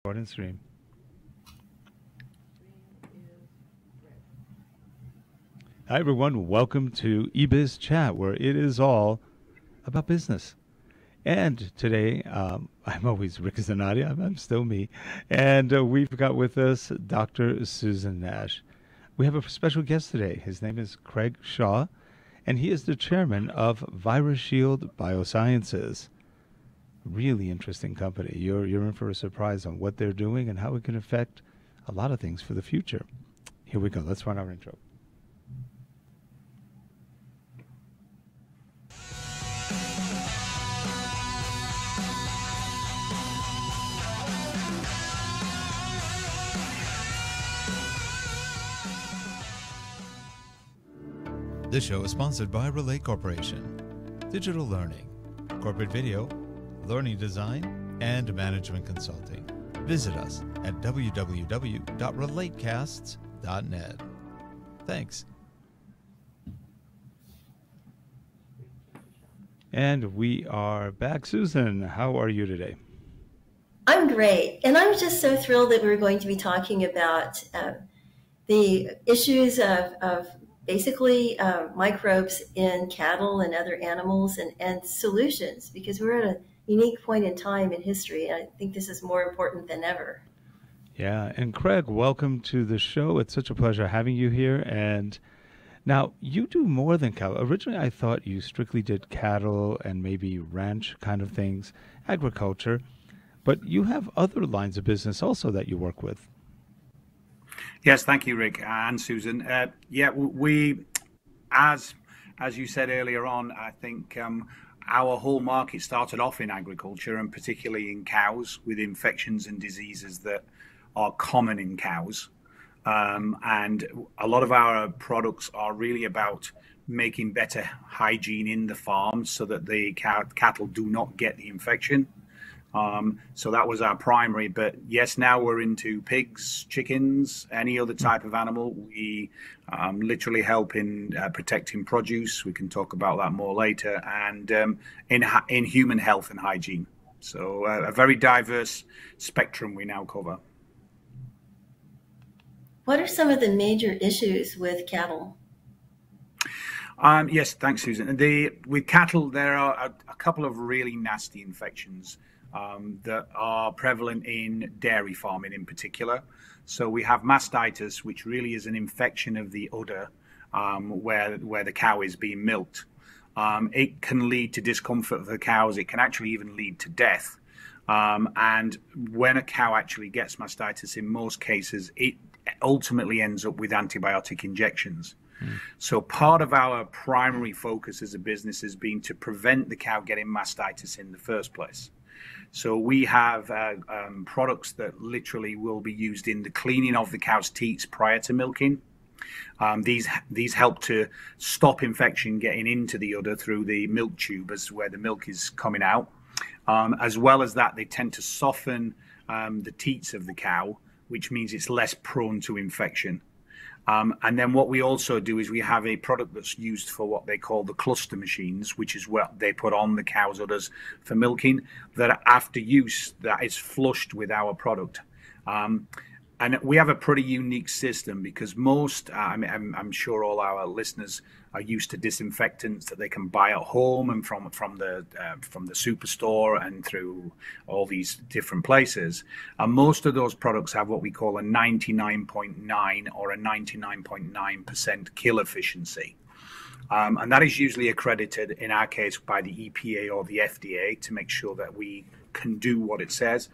Recording stream. Hi, everyone. Welcome to eBizChat, where it is all about business. And today, I'm always Rick Zanotti. I'm still me. And we've got with us Dr. Susan Nash. We have a special guest today. His name is Craig Shaw, and he is the chairman of Shield Biosciences. Really interesting company. You're in for a surprise on what they're doing and how it can affect a lot of things for the future. Here we go. Let's run our intro. This show is sponsored by Relay Corporation, Digital Learning, Corporate Video, Learning Design, and Management Consulting. Visit us at www.relatecasts.net. Thanks. And we are back. Susan, how are you today? I'm great. And I'm just so thrilled that we're going to be talking about the issues of basically microbes in cattle and other animals and solutions, because we're at a unique point in time in history. And I think this is more important than ever. Yeah. And Craig, welcome to the show. It's such a pleasure having you here. And now you do more than cattle. Originally, I thought you strictly did cattle and maybe ranch kind of things, agriculture, but you have other lines of business also that you work with. Yes, thank you, Rick and Susan. Yeah, we, as you said earlier on, I think our whole market started off in agriculture and particularly in cows with infections and diseases that are common in cows. And a lot of our products are really about making better hygiene in the farm so that the cattle do not get the infection. So that was our primary, but yes, now we're into pigs, chickens, any other type of animal. We literally help in protecting produce. We can talk about that more later, and in human health and hygiene. So a very diverse spectrum we now cover. What are some of the major issues with cattle? Yes, thanks, Susan. With cattle, there are a couple of really nasty infections that are prevalent in dairy farming in particular. So we have mastitis, which really is an infection of the udder where the cow is being milked. It can lead to discomfort for the cows. It can actually even lead to death. And when a cow actually gets mastitis, in most cases, it ultimately ends up with antibiotic injections. So part of our primary focus as a business has been to prevent the cow getting mastitis in the first place. So we have products that literally will be used in the cleaning of the cow's teats prior to milking. These help to stop infection getting into the udder through the milk tube as where the milk is coming out. As well as that, they tend to soften the teats of the cow, which means it's less prone to infection. And then what we also do is we have a product that's used for what they call the cluster machines, which is what they put on the cow's udders for milking, that after use, that is flushed with our product. And we have a pretty unique system because most, I'm sure all our listeners are used to disinfectants that they can buy at home and from the superstore and through all these different places. And most of those products have what we call a 99.9 or a 99.9% kill efficiency. And that is usually accredited, in our case, by the EPA or the FDA to make sure that we can do what it says.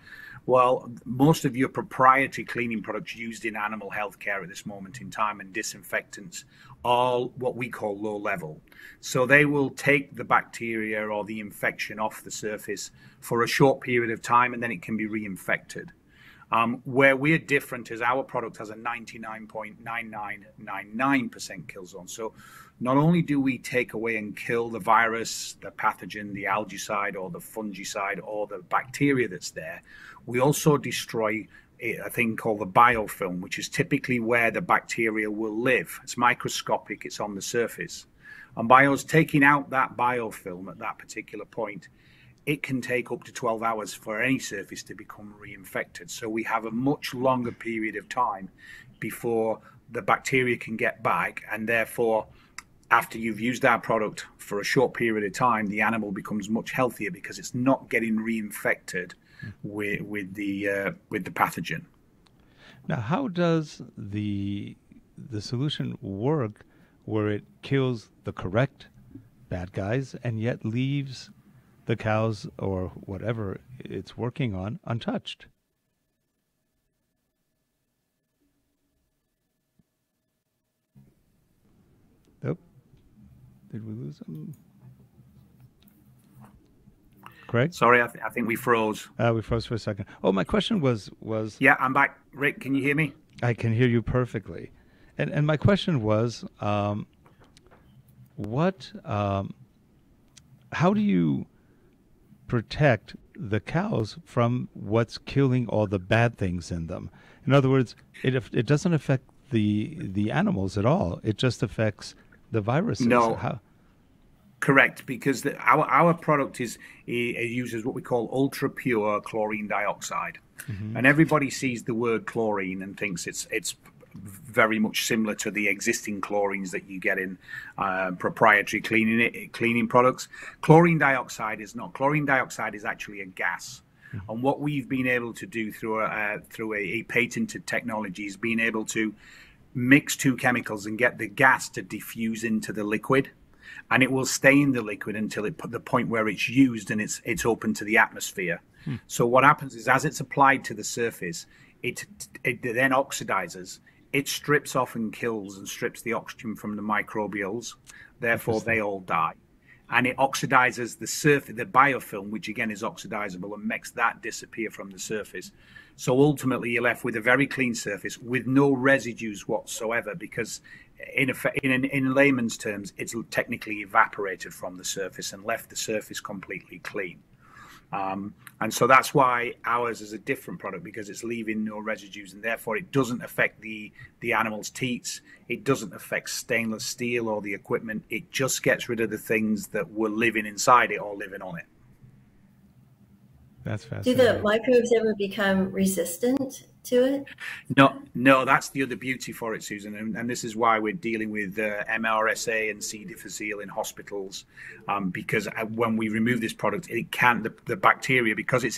Well, most of your proprietary cleaning products used in animal healthcare at this moment in time and disinfectants are what we call low level. So they will take the bacteria or the infection off the surface for a short period of time and then it can be reinfected. Where we're different is our product has a 99.9999% kill zone. So not only do we take away and kill the virus, the pathogen, the algaecide or the fungicide or the bacteria that's there, we also destroy a thing called the biofilm, which is typically where the bacteria will live. It's microscopic, it's on the surface. And by us taking out that biofilm at that particular point, it can take up to 12 hours for any surface to become reinfected. So we have a much longer period of time before the bacteria can get back, and therefore after you've used our product for a short period of time, the animal becomes much healthier because it's not getting reinfected with the pathogen. Now, how does the solution work where it kills the correct bad guys and yet leaves the cows or whatever it's working on untouched? Nope. Did we lose him? Craig? Sorry, I think we froze. We froze for a second. Oh, my question was... Yeah, I'm back. Rick, can you hear me? I can hear you perfectly. And my question was, how do you protect the cows from what's killing all the bad things in them? In other words, it doesn't affect the animals at all. It just affects the viruses. No. Correct, because our product uses what we call ultra pure chlorine dioxide, and everybody sees the word chlorine and thinks it's very much similar to the existing chlorines that you get in proprietary cleaning products. Chlorine dioxide is not. Chlorine dioxide is actually a gas, and what we've been able to do through a patented technology is being able to mix two chemicals and get the gas to diffuse into the liquid. And it will stay in the liquid until the point where it's used and it's open to the atmosphere. So what happens is, as it's applied to the surface, it then oxidizes. It strips off and kills and strips the oxygen from the microbials. Therefore, they all die. And it oxidizes the surface, the biofilm, which again is oxidizable, and makes that disappear from the surface. So ultimately, you're left with a very clean surface with no residues whatsoever, because in layman's terms, it's technically evaporated from the surface and left the surface completely clean. And so that's why ours is a different product, because it's leaving no residues, and therefore it doesn't affect the animal's teats. It doesn't affect stainless steel or the equipment. It just gets rid of the things that were living inside it or living on it. That's fascinating. Do the microbes ever become resistant to it? No, that's the other beauty for it, Susan, and this is why we're dealing with MRSA and C. difficile in hospitals, because when we remove this product, it can't the bacteria, because it's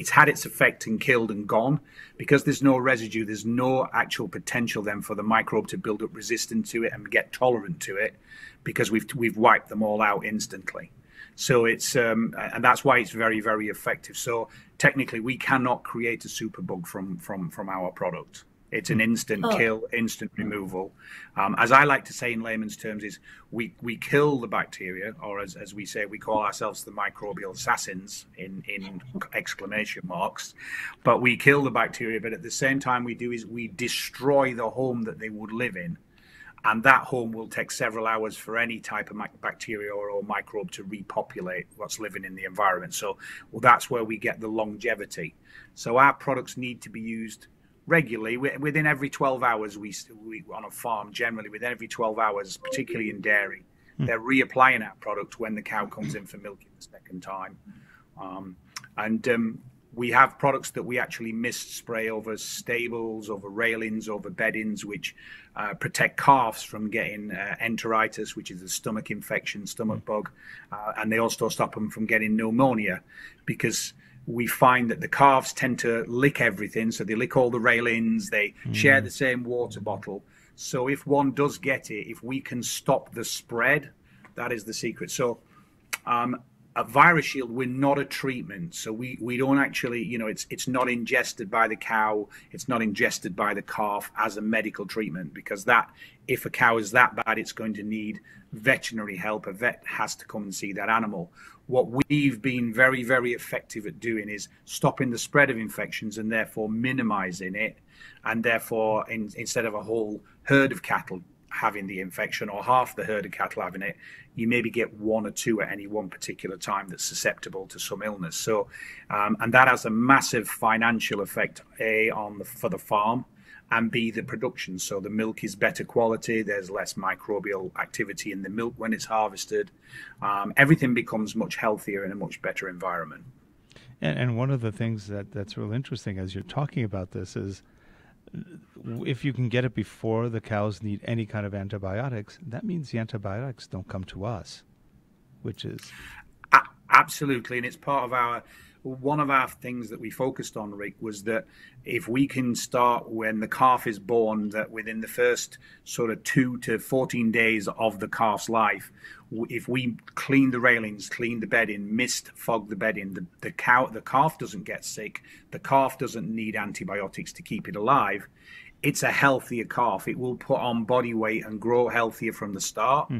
had its effect and killed and gone. Because there's no residue, there's no actual potential then for the microbe to build up resistance to it and get tolerant to it, because we've wiped them all out instantly. So it's and that's why it's very, very effective. So technically, we cannot create a superbug from our product. It's an instant kill, instant removal. As I like to say in layman's terms, is we kill the bacteria, or as we say, we call ourselves the microbial assassins in exclamation marks. But we kill the bacteria, but at the same time we destroy the home that they would live in. And that home will take several hours for any type of bacteria or microbe to repopulate what's living in the environment. So that's where we get the longevity. So our products need to be used regularly. Within every 12 hours, we on a farm, generally within every 12 hours, particularly in dairy, they're reapplying our product when the cow comes in for milking the second time. We have products that we actually mist spray over stables, over railings, over beddings, which protect calves from getting enteritis, which is a stomach infection, stomach bug, and they also stop them from getting pneumonia, because we find that the calves tend to lick everything. So they lick all the railings, they share the same water bottle. So if one does get it, if we can stop the spread, that is the secret. So at Virus Shield, we're not a treatment, so we don't actually, it's not ingested by the cow, it's not ingested by the calf as a medical treatment, because that, if a cow is that bad, it's going to need veterinary help. A vet has to come and see that animal. What we've been very, very effective at doing is stopping the spread of infections and therefore minimizing it, and therefore instead of a whole herd of cattle having the infection or half the herd of cattle having it, you maybe get one or two at any one particular time that's susceptible to some illness. So, and that has a massive financial effect for the farm, and B, the production. So the milk is better quality. There's less microbial activity in the milk when it's harvested. Everything becomes much healthier in a much better environment. And one of the things that's real interesting as you're talking about this is if you can get it before the cows need any kind of antibiotics, that means the antibiotics don't come to us, which is... Absolutely. And it's part of one of our things that we focused on, Rick, was that if we can start when the calf is born, that within the first sort of 2 to 14 days of the calf's life, if we clean the railings, clean the bedding, mist fog the bedding, the calf doesn't get sick, the calf doesn't need antibiotics to keep it alive. It's a healthier calf. It will put on body weight and grow healthier from the start.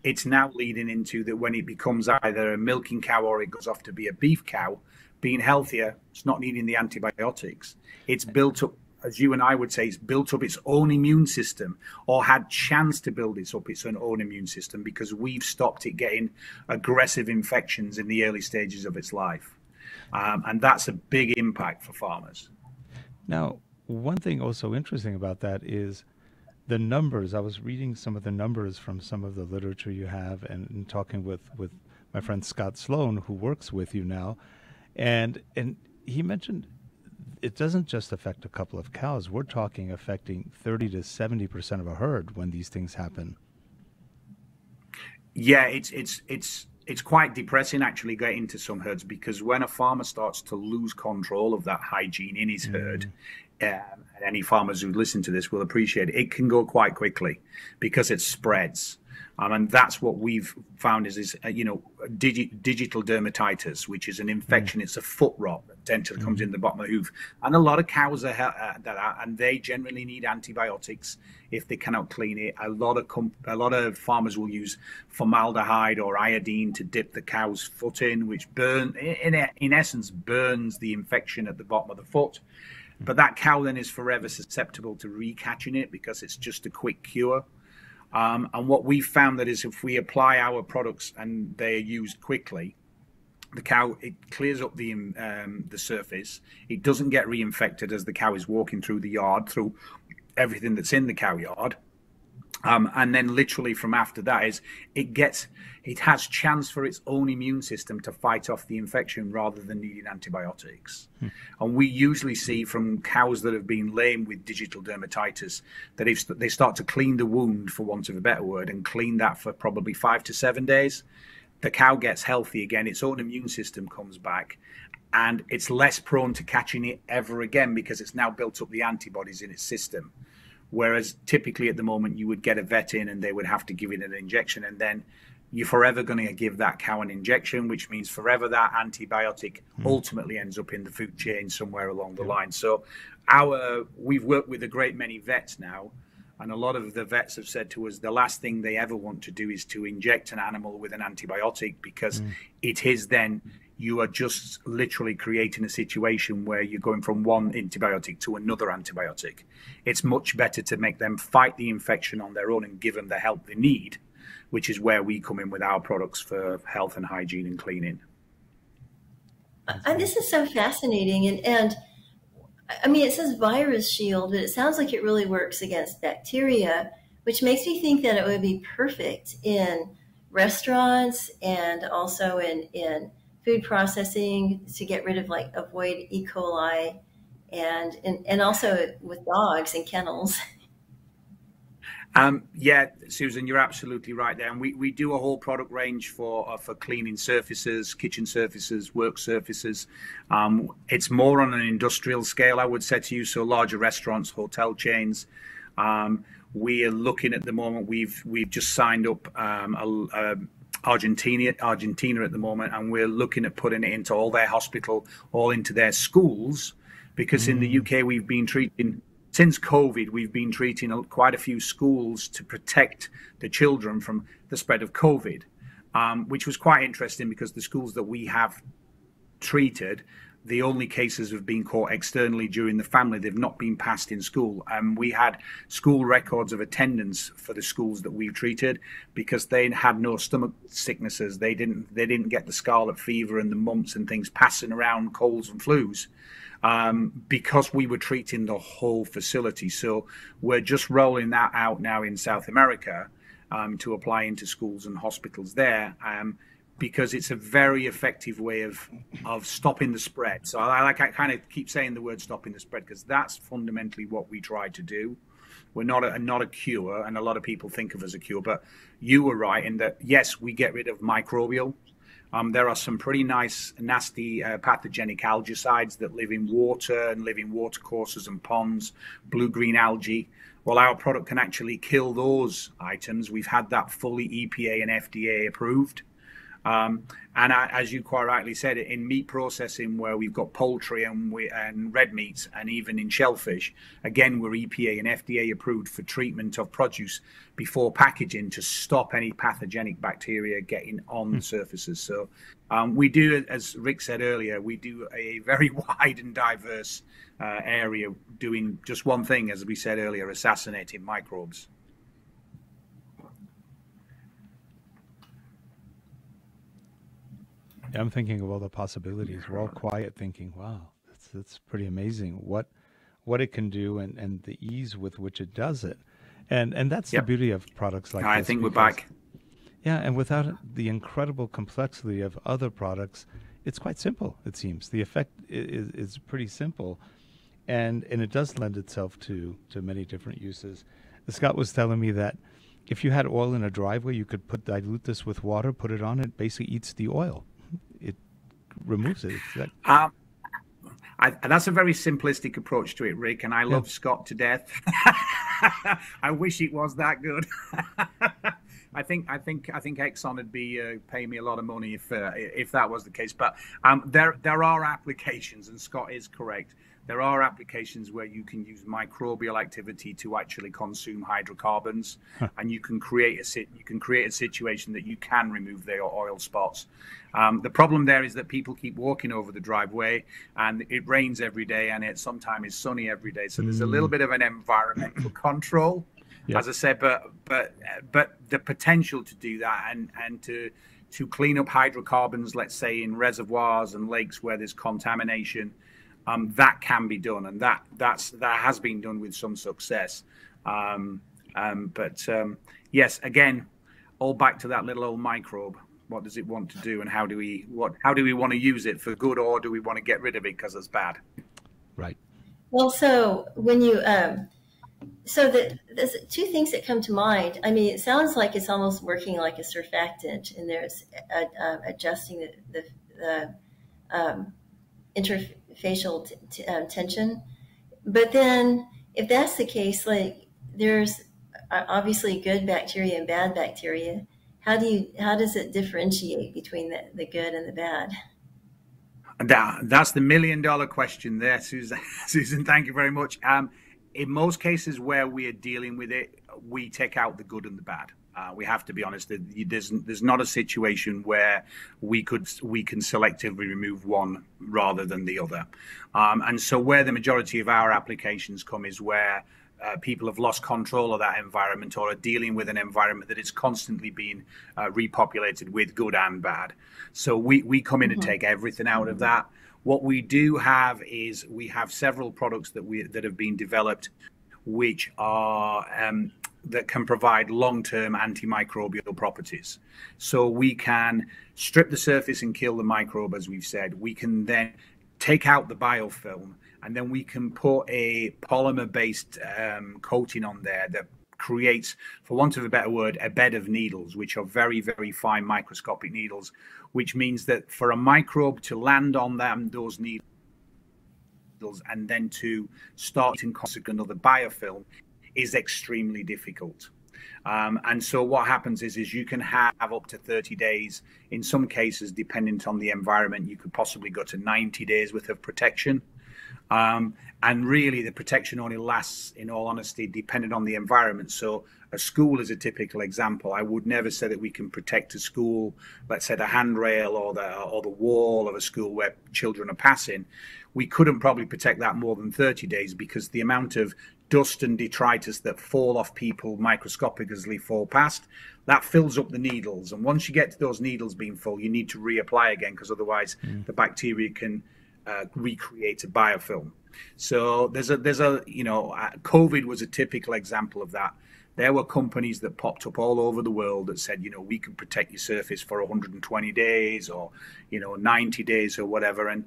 It's now leading into that when it becomes either a milking cow or it goes off to be a beef cow, being healthier, it's not needing the antibiotics. It's built up, as you and I would say, it's built up its own immune system, or had chance to build its own immune system, because we've stopped it getting aggressive infections in the early stages of its life. And that's a big impact for farmers. Now, one thing also interesting about that is the numbers. I was reading some of the numbers from some of the literature you have and talking with my friend Scott Sloan, who works with you now. And he mentioned it doesn't just affect a couple of cows. We're talking affecting 30 to 70% of a herd when these things happen. Yeah, it's quite depressing actually getting to some herds, because when a farmer starts to lose control of that hygiene in his herd, and any farmers who listen to this will appreciate it, it can go quite quickly because it spreads. And that's what we've found is digital dermatitis, which is an infection. It's a foot rot that dental comes in the bottom of the hoof. And a lot of cows and they generally need antibiotics if they cannot clean it. A lot of farmers will use formaldehyde or iodine to dip the cow's foot in, which in essence burns the infection at the bottom of the foot. But that cow then is forever susceptible to recatching it because it's just a quick cure. And what we found that is if we apply our products and they are used quickly, the cow, it clears up the surface. It doesn't get reinfected as the cow is walking through the yard, through everything that's in the cow yard. And then literally from after that is it has chance for its own immune system to fight off the infection rather than needing antibiotics. And we usually see from cows that have been lame with digital dermatitis that if they start to clean the wound, for want of a better word, and clean that for probably 5 to 7 days, the cow gets healthy again, its own immune system comes back, and it's less prone to catching it ever again because it's now built up the antibodies in its system. Whereas typically at the moment you would get a vet in and they would have to give it an injection, and then you're forever going to give that cow an injection, which means forever that antibiotic ultimately ends up in the food chain somewhere along the line. So we've worked with a great many vets now, and a lot of the vets have said to us the last thing they ever want to do is to inject an animal with an antibiotic, because it is then you are just literally creating a situation where you're going from one antibiotic to another antibiotic. It's much better to make them fight the infection on their own and give them the help they need, which is where we come in with our products for health and hygiene and cleaning. And this is so fascinating. And I mean, it says virus shield, but it sounds like it really works against bacteria, which makes me think that it would be perfect in restaurants and also in food processing to get rid of, avoid E. coli, and also with dogs and kennels. Yeah, Susan, you're absolutely right there. And we do a whole product range for cleaning surfaces, kitchen surfaces, work surfaces. It's more on an industrial scale, I would say to you. So larger restaurants, hotel chains. We are looking at the moment. We've just signed up Argentina at the moment, and we're looking at putting it into all their hospital, all into their schools, because in the UK we've been treating. Since COVID, we've been treating quite a few schools to protect the children from the spread of COVID, which was quite interesting because the schools that we have treated, the only cases have been caught externally during the family. They've not been passed in school. We had school records of attendance for the schools that we've treated because they had no stomach sicknesses. They didn't get the scarlet fever and the mumps and things passing around, colds and flus. because we were treating the whole facility. So we're just rolling that out now in South America to apply into schools and hospitals there. Because it's a very effective way of stopping the spread. So I kind of keep saying the word stopping the spread because that's fundamentally what we try to do. We're not a cure, and a lot of people think of us as a cure, but you were right in that, yes, we get rid of microbial. There are some pretty nice, nasty pathogenic algicides that live in water and live in watercourses and ponds, blue-green algae. Well, our product can actually kill those items. We've had that fully EPA and FDA approved. As you quite rightly said, in meat processing, where we've got poultry and red meats, and even in shellfish, again, we're EPA and FDA approved for treatment of produce before packaging to stop any pathogenic bacteria getting on the surfaces. So we do, as Rick said earlier, we do a very wide and diverse area doing just one thing, as we said earlier, assassinating microbes. I'm thinking of all the possibilities. We're all quiet thinking, wow, that's pretty amazing what it can do and the ease with which it does it. And that's the beauty of products like this. I think we're back. Yeah, and without the incredible complexity of other products, it's quite simple, it seems. The effect is pretty simple, and it does lend itself to many different uses. Scott was telling me that if you had oil in a driveway, you could dilute this with water, put it on, it basically eats the oil. It removes it. That's a very simplistic approach to it, Rick, and I love Scott to death. I wish it was that good. I think Exxon would be paying me a lot of money if that was the case. But there are applications, and Scott is correct. There are applications where you can use microbial activity to actually consume hydrocarbons, and you can create a situation that you can remove the oil spots. The problem there is that people keep walking over the driveway, and it rains every day, and it sometimes is sunny every day. So there's a little bit of an environmental control, as I said, but the potential to do that and to clean up hydrocarbons, let's say in reservoirs and lakes where there's contamination. That can be done, and that has been done with some success. Yes, again, all back to that little old microbe. What does it want to do, and how do we want to use it for good, or do we want to get rid of it because it's bad? Right. Well, so when you there's two things that come to mind. I mean, it sounds like it's almost working like a surfactant, and there's adjusting the interfacial tension. But then if that's the case, like there's obviously good bacteria and bad bacteria. How does it differentiate between the good and the bad? That's the $1 million question there, Susan. Susan, thank you very much. In most cases where we are dealing with it, we take out the good and the bad. We have to be honest. There's not a situation where we can selectively remove one rather than the other. And so where the majority of our applications come is where people have lost control of that environment or are dealing with an environment that is constantly being repopulated with good and bad. So we come in and take everything out of that. What we do have is we have several products that have been developed which are that can provide long-term antimicrobial properties. So we can strip the surface and kill the microbe, as we've said. We can then take out the biofilm, and then we can put a polymer-based coating on there that creates, for want of a better word, a bed of needles, which are very, very fine microscopic needles, which means that for a microbe to land on those needles and then to start in consequence of the biofilm is extremely difficult. And so what happens is you can have up to 30 days. In some cases, depending on the environment, you could possibly go to 90 days worth of protection. And really, the protection only lasts, in all honesty, depending on the environment. So a school is a typical example. I would never say that we can protect a school, let's say the handrail or the wall of a school where children are passing. We couldn't probably protect that more than 30 days because the amount of dust and detritus that fall off people microscopically fall past, that fills up the needles. And once you get to those needles being full, you need to reapply again because otherwise the bacteria can recreate a biofilm. So there's a COVID was a typical example of that. There were companies that popped up all over the world that said, we can protect your surface for 120 days or, 90 days or whatever. And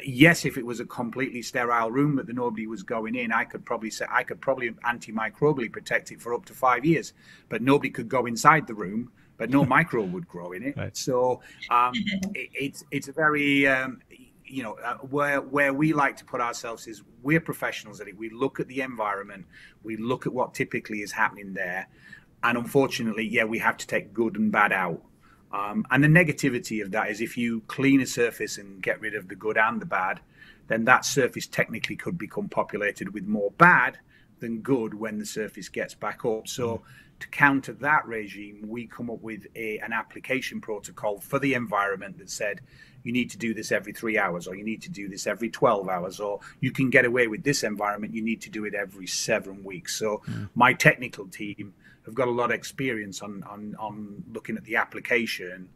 yes, if it was a completely sterile room that nobody was going in, I could probably antimicrobially protect it for up to 5 years, but nobody could go inside the room, but no microbe would grow in it. Right. So it's a very, where we like to put ourselves is we're professionals at it. We look at the environment, we look at what typically is happening there. And unfortunately, we have to take good and bad out. And the negativity of that is if you clean a surface and get rid of the good and the bad, then that surface technically could become populated with more bad than good when the surface gets back up. So to counter that regime, we come up with an application protocol for the environment that said, you need to do this every 3 hours, or you need to do this every 12 hours, or you can get away with this environment, you need to do it every 7 weeks. So my technical team have got a lot of experience on looking at the application,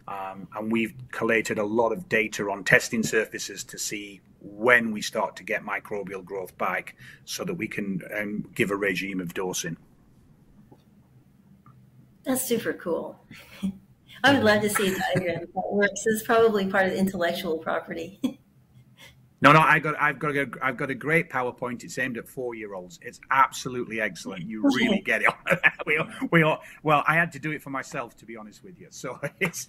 and we've collated a lot of data on testing surfaces to see when we start to get microbial growth back so that we can give a regime of dosing. That's super cool. I would love to see a diagram that works. This is probably part of the intellectual property. No, I've got a great PowerPoint. It's aimed at 4-year-olds. It's absolutely excellent. You really get it. Well, I had to do it for myself, to be honest with you. So it's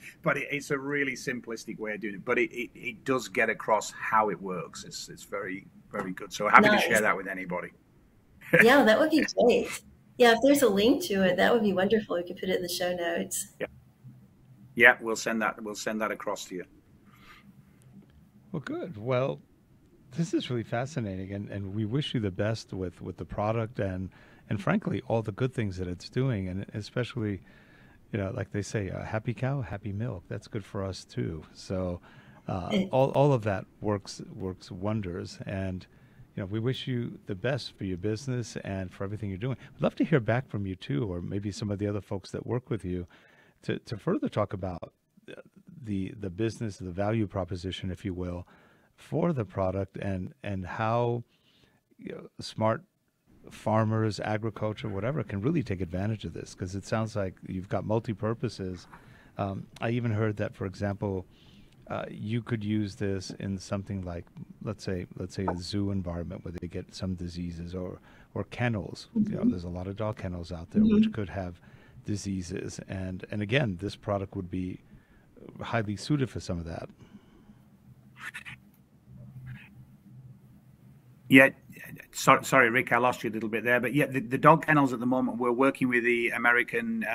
a really simplistic way of doing it, but it does get across how it works. It's very, very good. So happy to share that with anybody. Yeah, that would be great. Yeah, if there's a link to it, that would be wonderful. We could put it in the show notes. Yeah, we'll send that across to you. Well, good. Well, this is really fascinating, and we wish you the best with the product and frankly all the good things that it's doing, and especially, like they say, a happy cow, happy milk. That's good for us too. So all of that works wonders, and we wish you the best for your business and for everything you're doing. We'd love to hear back from you too, or maybe some of the other folks that work with you, to further talk about the business, the value proposition, if you will, for the product, and how smart farmers, agriculture, whatever, can really take advantage of this, because it sounds like you've got multi-purposes. I even heard that, for example, you could use this in something like, let's say a zoo environment where they get some diseases, or kennels. There's a lot of dog kennels out there which could have diseases, and again, this product would be highly suited for some of that. Yeah, sorry, Rick, I lost you a little bit there, but the dog kennels at the moment, we're working with the American.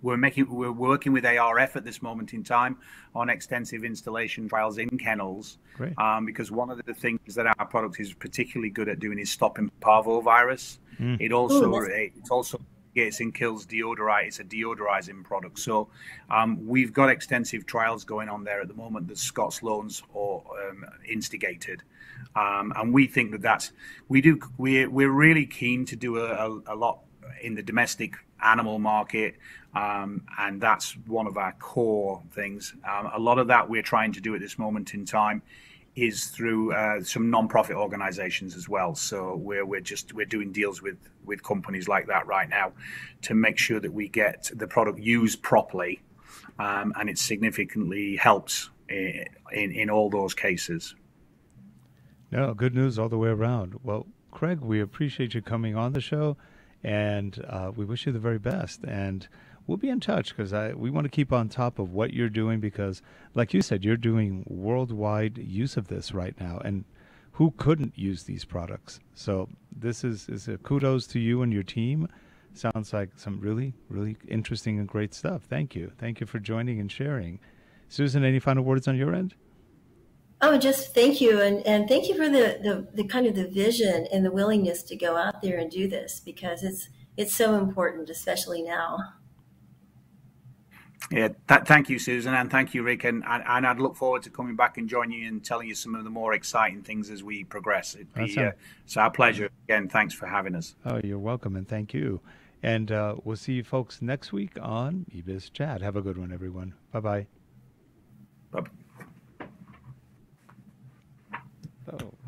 We're working with ARF at this moment in time on extensive installation trials in kennels. Great. Because one of the things that our product is particularly good at doing is stopping parvovirus. It also gets and kills deodorite. It's a deodorizing product. So we've got extensive trials going on there at the moment that Scott Sloan's instigated, and we think we're really keen to do a lot in the domestic animal market, and that's one of our core things. A lot of that we're trying to do at this moment in time is through some non-profit organizations as well. So we're doing deals with companies like that right now to make sure that we get the product used properly, and it significantly helps in all those cases. No, good news all the way around. Well, Craig, we appreciate you coming on the show, and we wish you the very best. And we'll be in touch, because we want to keep on top of what you're doing, because, like you said, you're doing worldwide use of this right now, and who couldn't use these products? So this is a kudos to you and your team. Sounds like some really, really interesting and great stuff. Thank you. Thank you for joining and sharing. Susan, any final words on your end? Oh, just thank you, and thank you for the kind of the vision and the willingness to go out there and do this, because it's so important, especially now. Yeah, thank you, Susan, and thank you, Rick, and I'd look forward to coming back and joining you and telling you some of the more exciting things as we progress. It's our pleasure. Again, thanks for having us. Oh, you're welcome, and thank you. And we'll see you folks next week on eBizChat. Have a good one, everyone. Bye-bye. Bye-bye. Oh.